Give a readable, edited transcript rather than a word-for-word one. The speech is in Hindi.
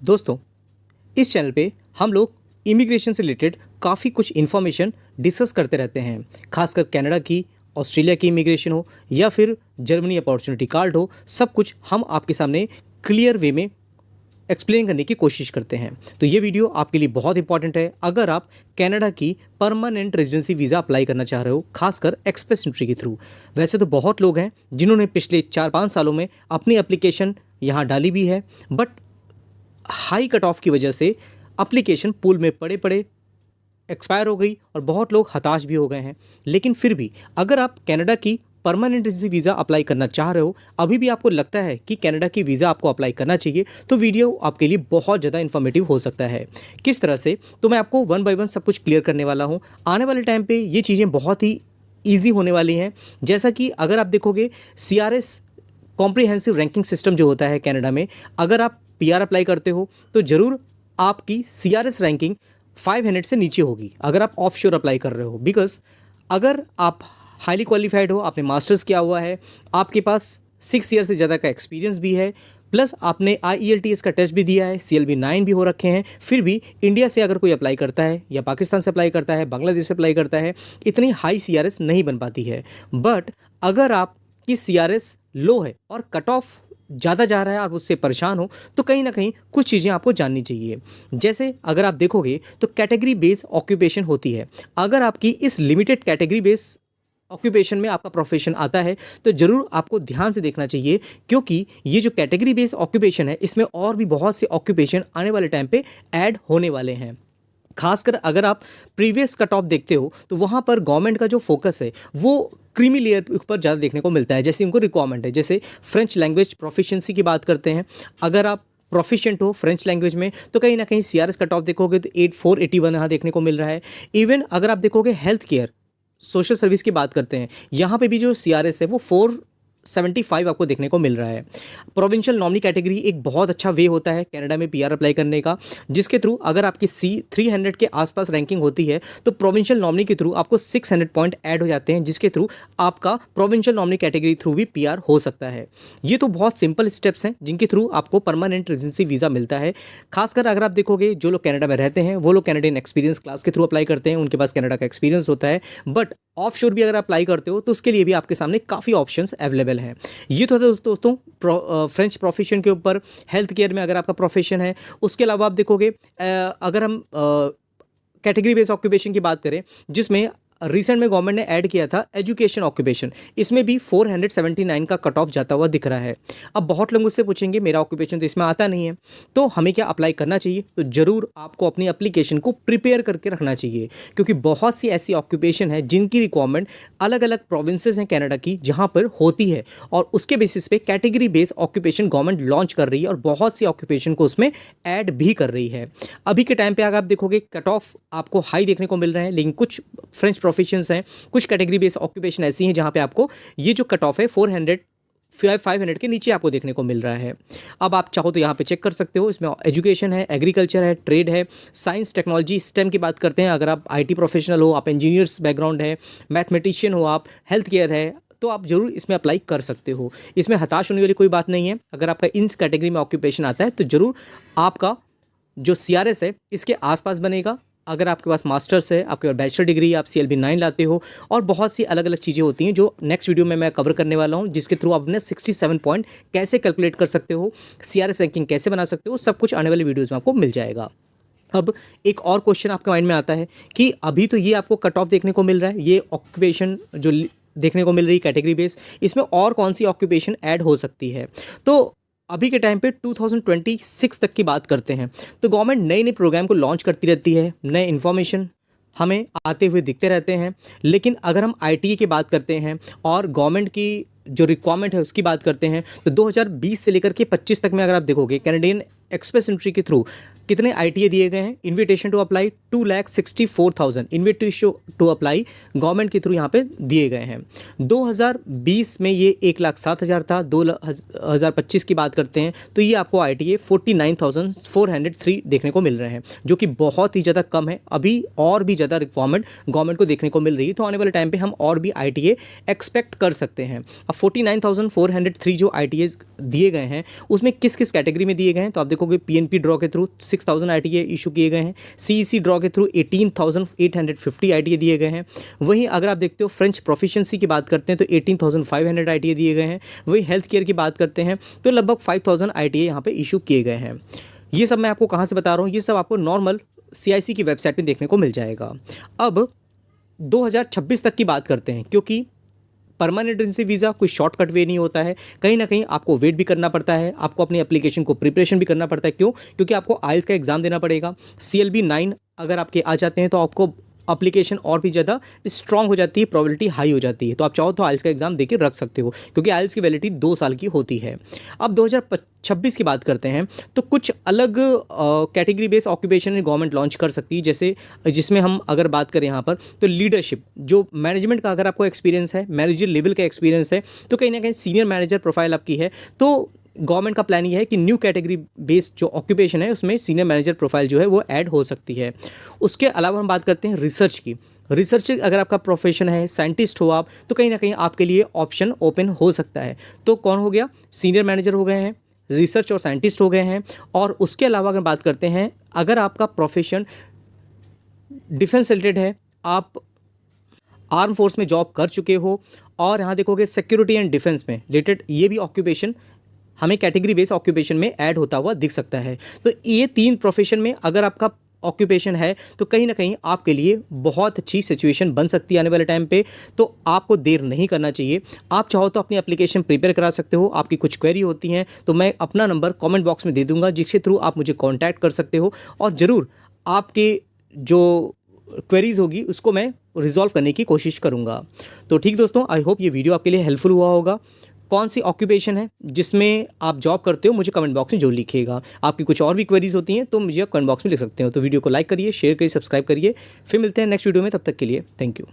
दोस्तों, इस चैनल पे हम लोग इमिग्रेशन से रिलेटेड काफ़ी कुछ इन्फॉर्मेशन डिस्कस करते रहते हैं। खासकर कनाडा की, ऑस्ट्रेलिया की इमिग्रेशन हो या फिर जर्मनी अपॉर्चुनिटी कार्ड हो, सब कुछ हम आपके सामने क्लियर वे में एक्सप्लेन करने की कोशिश करते हैं। तो ये वीडियो आपके लिए बहुत इंपॉर्टेंट है अगर आप कनाडा की परमानेंट रेजिडेंसी वीज़ा अप्लाई करना चाह रहे हो, खासकर एक्सप्रेस एंट्री के थ्रू। वैसे तो बहुत लोग हैं जिन्होंने पिछले 4-5 सालों में अपनी एप्लीकेशन यहाँ डाली भी है, बट हाई कट ऑफ की वजह से एप्लीकेशन पूल में पड़े पड़े एक्सपायर हो गई और बहुत लोग हताश भी हो गए हैं। लेकिन फिर भी अगर आप कनाडा की परमानेंट रेजिडेंसी वीज़ा अप्लाई करना चाह रहे हो, अभी भी आपको लगता है कि कनाडा की वीज़ा आपको अप्लाई करना चाहिए, तो वीडियो आपके लिए बहुत ज़्यादा इन्फॉर्मेटिव हो सकता है। किस तरह से, तो मैं आपको वन बाय वन सब कुछ क्लियर करने वाला हूँ। आने वाले टाइम पे ये चीज़ें बहुत ही ईजी होने वाली हैं। जैसा कि अगर आप देखोगे CRS कॉम्प्रिहेंसिव रैंकिंग सिस्टम जो होता है कनाडा में, अगर आप PR अप्लाई करते हो तो ज़रूर आपकी CRS रैंकिंग 500 से नीचे होगी अगर आप ऑफशोर अप्लाई कर रहे हो। बिकॉज अगर आप हाईली क्वालिफाइड हो, आपने मास्टर्स किया हुआ है, आपके पास 6 ईयर से ज़्यादा का एक्सपीरियंस भी है, प्लस आपने IELTS का टेस्ट भी दिया है, CLB 9 भी हो रखे हैं, फिर भी इंडिया से अगर कोई अप्लाई करता है या पाकिस्तान से अप्लाई करता है, बांग्लादेश से अप्लाई करता है, इतनी हाई CRS नहीं बन पाती है। बट अगर आपकी CRS लो है और कट ऑफ ज़्यादा जा रहा है, आप उससे परेशान हो, तो कहीं ना कहीं कुछ चीज़ें आपको जाननी चाहिए। जैसे अगर आप देखोगे तो कैटेगरी बेस ऑक्यूपेशन होती है। अगर आपकी इस लिमिटेड कैटेगरी बेस ऑक्यूपेशन में आपका प्रोफेशन आता है तो ज़रूर आपको ध्यान से देखना चाहिए, क्योंकि ये जो कैटेगरी बेस ऑक्यूपेशन है, इसमें और भी बहुत से ऑक्यूपेशन आने वाले टाइम पे ऐड होने वाले हैं। खासकर अगर आप प्रीवियस कट ऑफ देखते हो तो वहाँ पर गवर्नमेंट का जो फोकस है वो क्रीमी लेयर पर ज़्यादा देखने को मिलता है, जैसे उनको रिक्वायरमेंट है। जैसे फ्रेंच लैंग्वेज प्रोफिशिएंसी की बात करते हैं, अगर आप प्रोफिशिएंट हो फ्रेंच लैंग्वेज में तो कहीं ना कहीं CRS कट ऑफ देखोगे तो 8481 यहाँ देखने को मिल रहा है। इवन अगर आप देखोगे हेल्थ केयर सोशल सर्विस की बात करते हैं, यहाँ पे भी जो CRS है वो 475 आपको देखने को मिल रहा है। प्रोविंशियल नॉमिनी कैटेगरी एक बहुत अच्छा वे होता है कनाडा में PR अप्लाई करने का, जिसके थ्रू अगर आपकी 300 के आसपास रैंकिंग होती है तो प्रोविंशियल नॉमिनी के थ्रू आपको 600 पॉइंट ऐड हो जाते हैं, जिसके थ्रू आपका प्रोविंशियल नॉमिनी कैटेगरी थ्रू भी PR हो सकता है। ये तो बहुत सिंपल स्टेप्स हैं जिनके थ्रू आपको परमानेंट रेजिडेंसी वीज़ा मिलता है। खासकर अगर आप देखोगे जो लोग कनाडा में रहते हैं वो लोग कैनेडियन एक्सपीरियंस क्लास के थ्रू अप्लाई करते हैं, उनके पास कनाडा का एक्सपीरियंस होता है। बट ऑफशोर भी अगर अप्लाई करते हो तो उसके लिए भी आपके सामने काफ़ी ऑप्शंस अवेलेबल हैं। ये तो दोस्तों फ्रेंच प्रोफेशन के ऊपर। हेल्थ केयर में अगर आपका प्रोफेशन है, उसके अलावा आप देखोगे अगर हम कैटेगरी बेस्ड ऑक्यूपेशन की बात करें, जिसमें रिसेंट में गवर्नमेंट ने ऐड किया था एजुकेशन ऑक्यूपेशन, इसमें भी 479 का कट ऑफ जाता हुआ दिख रहा है। अब बहुत लोग मुझसे पूछेंगे मेरा ऑक्यूपेशन तो इसमें आता नहीं है, तो हमें क्या अप्लाई करना चाहिए? तो ज़रूर आपको अपनी एप्लीकेशन को प्रिपेयर करके रखना चाहिए, क्योंकि बहुत सी ऐसी ऑक्यूपेशन है जिनकी रिक्वायरमेंट अलग अलग प्रोविंसेस हैं कनाडा की जहाँ पर होती है, और उसके बेसिस पे category based occupation government launch कर रही है और बहुत सी ऑक्यूपेशन को उसमें ऐड भी कर रही है। अभी के टाइम पे अगर आप देखोगे कट ऑफ आपको हाई देखने को मिल रहे हैं, लेकिन कुछ फ्रेंच प्रोफेशंस हैं, कुछ कैटेगरी बेस्ड ऑक्यूपेशन ऐसी हैं जहाँ पे आपको ये जो कट ऑफ है 500 के नीचे आपको देखने को मिल रहा है। अब आप चाहो तो यहाँ पे चेक कर सकते हो, इसमें एजुकेशन है, एग्रीकल्चर है, ट्रेड है, साइंस टेक्नोलॉजी STEM की बात करते हैं, अगर आप IT प्रोफेशनल हो, आप इंजीनियर्स बैकग्राउंड है, मैथमेटिशियन हो, आप हेल्थ केयर है, तो आप जरूर इसमें अप्लाई कर सकते हो। इसमें हताश होने वाली कोई बात नहीं है। अगर आपका इन कैटेगरी में ऑक्यूपेशन आता है तो जरूर आपका जो CRS है इसके आसपास बनेगा। अगर आपके पास मास्टर्स है, आपके पास बैचलर डिग्री, आप CLB 9 लाते हो, और बहुत सी अलग अलग चीज़ें होती हैं जो नेक्स्ट वीडियो में मैं कवर करने वाला हूं, जिसके थ्रू आप अपने 67 पॉइंट कैसे कैलकुलेट कर सकते हो, CRS रैंकिंग कैसे बना सकते हो, सब कुछ आने वाली वीडियोज़ में आपको मिल जाएगा। अब एक और क्वेश्चन आपके माइंड में आता है कि अभी तो ये आपको कट ऑफ देखने को मिल रहा है, ये ऑक्यूपेशन जो देखने को मिल रही कैटेगरी बेस, इसमें और कौन सी ऑक्यूपेशन ऐड हो सकती है? तो अभी के टाइम पे 2026 तक की बात करते हैं तो गवर्नमेंट नए नए प्रोग्राम को लॉन्च करती रहती है, नए इन्फॉर्मेशन हमें आते हुए दिखते रहते हैं। लेकिन अगर हम ITA की बात करते हैं और गवर्नमेंट की जो रिक्वायरमेंट है उसकी बात करते हैं तो 2020 से लेकर के 25 तक में अगर आप देखोगे कैनेडियन एक्सप्रेस एंट्री के थ्रू कितने ITA दिए गए हैं? Invitation to apply 2,64,000 invitation to apply government के थ्रू यहाँ पे दिए गए हैं। 2020 में ये 1,07,000 था। 2025 की बात करते हैं तो ये आपको ITA 49,403 देखने को मिल रहे हैं, जो कि बहुत ही ज़्यादा कम है। अभी और भी ज़्यादा रिक्वायरमेंट गवर्नमेंट को देखने को मिल रही है, तो आने वाले टाइम पे हम और भी ITA एक्सपेक्ट कर सकते हैं। अब 49,403 जो ITA दिए गए हैं उसमें किस किस कैटेगरी में दिए गए हैं, तो आप देखोगे PNP ड्रॉ के थ्रू 6,000 ITA इशू किए गए हैं। CEC ड्रॉ के थ्रू 18,850 ITA दिए गए हैं। वहीं अगर आप देखते हो फ्रेंच प्रोफिशिएंसी की बात करते हैं तो 18,500 ITA दिए गए हैं। वही हेल्थ केयर की बात करते हैं तो लगभग 5,000 ITA यहाँ पे इशू किए गए हैं। ये सब मैं आपको कहाँ से बता रहा हूँ, ये सब आपको नॉर्मल CIC की वेबसाइट में देखने को मिल जाएगा। अब 2026 तक की बात करते हैं, क्योंकि परमानेंट रेजिडेंसी वीज़ा कोई शॉर्टकट वे नहीं होता है। कहीं ना कहीं आपको वेट भी करना पड़ता है, आपको अपनी एप्लीकेशन को प्रिपरेशन भी करना पड़ता है। क्यों? क्योंकि आपको IELTS का एग्ज़ाम देना पड़ेगा। CLB 9 अगर आपके आ जाते हैं तो आपको एप्लीकेशन और भी ज़्यादा स्ट्रांग हो जाती है, प्रोबेबिलिटी हाई हो जाती है। तो आप चाहो तो IELTS का एग्ज़ाम देके रख सकते हो, क्योंकि IELTS की वैलिडिटी 2 साल की होती है। अब 2026 की बात करते हैं तो कुछ अलग category based occupation government launch कर सकती है, जैसे जिसमें हम अगर बात करें यहाँ पर तो लीडरशिप, जो मैनेजमेंट का अगर आपको एक्सपीरियंस है, मैनेजर लेवल का एक्सपीरियंस है, तो कहीं ना कहीं सीनियर मैनेजर प्रोफाइल आपकी है, तो गवर्नमेंट का प्लान ये है कि न्यू कैटेगरी बेस्ड जो ऑक्यूपेशन है उसमें सीनियर मैनेजर प्रोफाइल जो है वो ऐड हो सकती है। उसके अलावा हम बात करते हैं रिसर्च की। रिसर्च अगर आपका प्रोफेशन है, साइंटिस्ट हो आप, तो कहीं ना कहीं आपके लिए ऑप्शन ओपन हो सकता है। तो कौन हो गया? सीनियर मैनेजर हो गए हैं, रिसर्च और साइंटिस्ट हो गए हैं। और उसके अलावा अगर बात करते हैं, अगर आपका प्रोफेशन डिफेंस रिलेटेड है, आप आर्म फोर्स में जॉब कर चुके हो, और यहाँ देखोगे सिक्योरिटी एंड डिफेंस में रिलेटेड ये भी ऑक्यूपेशन हमें कैटेगरी बेस्ड ऑक्यूपेशन में ऐड होता हुआ दिख सकता है। तो ये 3 प्रोफेशन में अगर आपका ऑक्यूपेशन है तो कहीं ना कहीं आपके लिए बहुत अच्छी सिचुएशन बन सकती है आने वाले टाइम पे। तो आपको देर नहीं करना चाहिए। आप चाहो तो अपनी एप्लीकेशन प्रिपेयर करा सकते हो। आपकी कुछ क्वेरी होती हैं तो मैं अपना नंबर कमेंट बॉक्स में दे दूंगा, जिसके थ्रू आप मुझे कांटेक्ट कर सकते हो, और ज़रूर आपके जो क्वेरीज होगी उसको मैं रिजॉल्व करने की कोशिश करूँगा। तो ठीक दोस्तों, आई होप ये वीडियो आपके लिए हेल्पफुल हुआ होगा। कौन सी ऑक्यूपेशन है जिसमें आप जॉब करते हो, मुझे कमेंट बॉक्स में जरूर लिखिएगा। आपकी कुछ और भी क्वेरीज होती हैं तो मुझे आप कमेंट बॉक्स में लिख सकते हो। तो वीडियो को लाइक करिए, शेयर करिए, सब्सक्राइब करिए। फिर मिलते हैं नेक्स्ट वीडियो में, तब तक के लिए थैंक यू।